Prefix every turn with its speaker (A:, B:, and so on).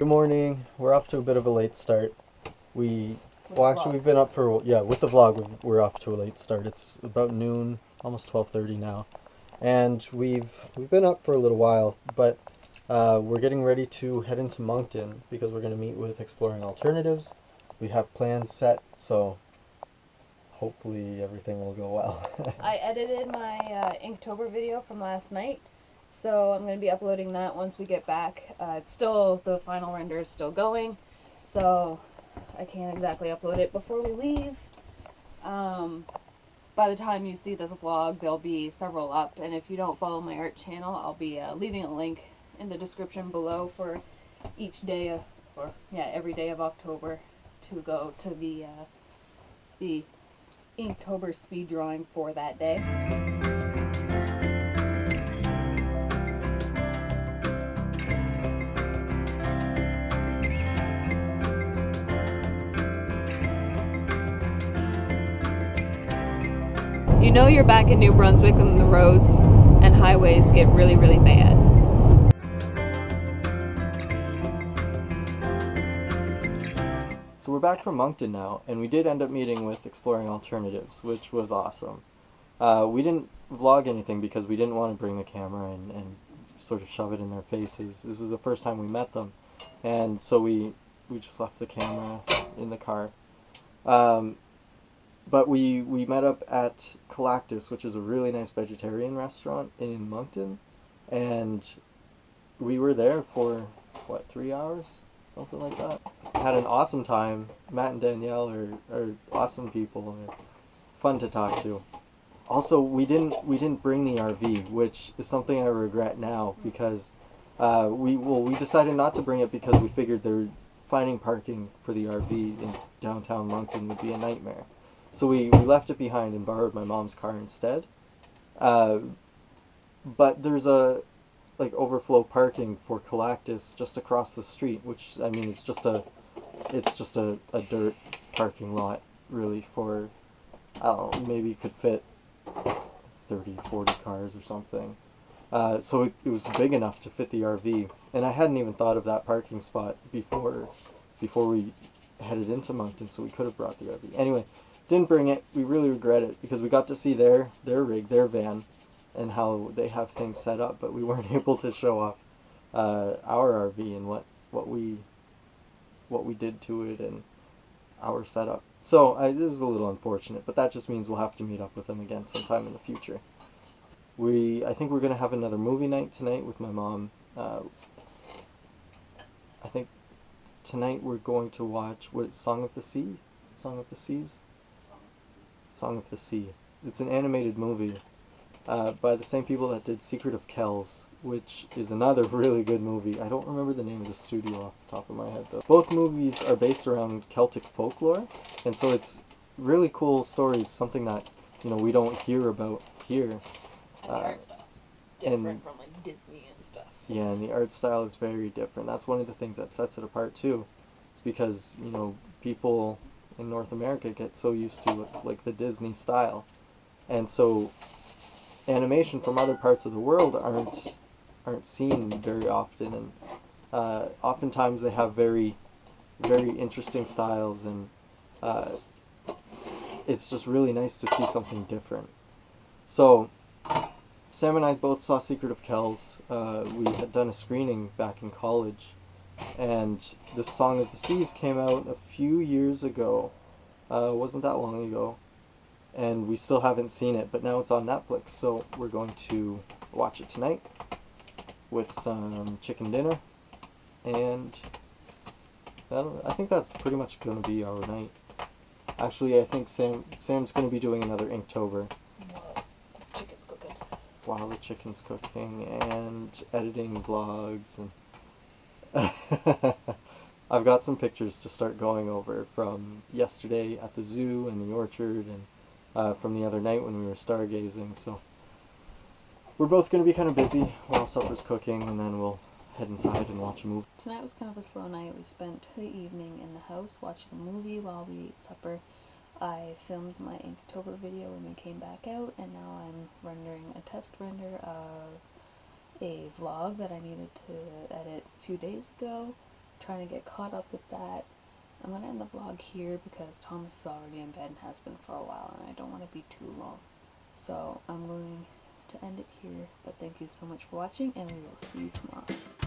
A: Good morning. We're off to a bit of a late start. Actually, we've been up for, with the vlog, we're off to a late start. It's about noon, almost 12:30 now. And we've been up for a little while, but we're getting ready to head into Moncton because we're going to meet with Exploring Alternatives. We have plans set, so hopefully everything will go well.
B: I edited my Inktober video from last night, so I'm going to be uploading that once we get back. It's still, the final render is still going, so I can't exactly upload it before we leave. By the time you see this vlog, there'll be several up, and if you don't follow my art channel, I'll be leaving a link in the description below for each day every day of October to go to the Inktober speed drawing for that day. You know you're back in New Brunswick when the roads and highways get really, really bad.
A: So we're back from Moncton now, and we did end up meeting with Exploring Alternatives, which was awesome. We didn't vlog anything because we didn't want to bring the camera and sort of shove it in their faces. This was the first time we met them, and so we just left the camera in the car. But we met up at Calactus, which is a really nice vegetarian restaurant in Moncton, and we were there for, 3 hours? Something like that. Had an awesome time. Mat and Danielle are awesome people. They're fun to talk to. Also, we didn't bring the RV, which is something I regret now because we decided not to bring it because we figured finding parking for the RV in downtown Moncton would be a nightmare. So we left it behind and borrowed my mom's car instead. But there's overflow parking for Calactus just across the street, which, I mean, it's just a dirt parking lot, really, for, I don't know, maybe you could fit 30, 40 cars or something. So it was big enough to fit the RV, and I hadn't even thought of that parking spot before we headed into Moncton, so we could have brought the RV. Anyway, didn't bring it. We really regret it because we got to see their rig, their van, and how they have things set up, but we weren't able to show off our RV and what we did to it and our setup. So it was a little unfortunate, but that just means we'll have to meet up with them again sometime in the future. I think we're going to have another movie night tonight with my mom. I think tonight we're going to watch Song of the Sea? Song of the Seas? Song of the Sea. It's an animated movie by the same people that did Secret of Kells, which is another really good movie. I don't remember the name of the studio off the top of my head, though. Both movies are based around Celtic folklore, and so it's really cool stories, something that, we don't hear about here.
B: And the art style's different from, Disney and stuff.
A: Yeah, and the art style is very different. That's one of the things that sets it apart, too. It's because, people in North America get so used to, the Disney style. And so animation from other parts of the world aren't seen very often, and oftentimes they have very, very interesting styles, and it's just really nice to see something different. So Sam and I both saw Secret of Kells. We had done a screening back in college, and the Song of the Seas came out a few years ago. It wasn't that long ago. And we still haven't seen it, but now it's on Netflix, so we're going to watch it tonight with some chicken dinner, and I think that's pretty much going to be our night. Actually, I think Sam's going to be doing another Inktober. While the chicken's cooking, and editing vlogs, and I've got some pictures to start going over from yesterday at the zoo and the orchard, and from the other night when we were stargazing. So we're both going to be kind of busy while supper's cooking, and then we'll head inside and watch a movie.
B: Tonight was kind of a slow night. We spent the evening in the house watching a movie while we ate supper. I filmed my Inktober video when we came back out, and now I'm rendering a test render of a vlog that I needed to edit a few days ago. trying to get caught up with that. I'm going to end the vlog here because Thomas is already in bed and has been for a while, and I don't want to be too long. So I'm going to end it here, but thank you so much for watching, and we will see you tomorrow.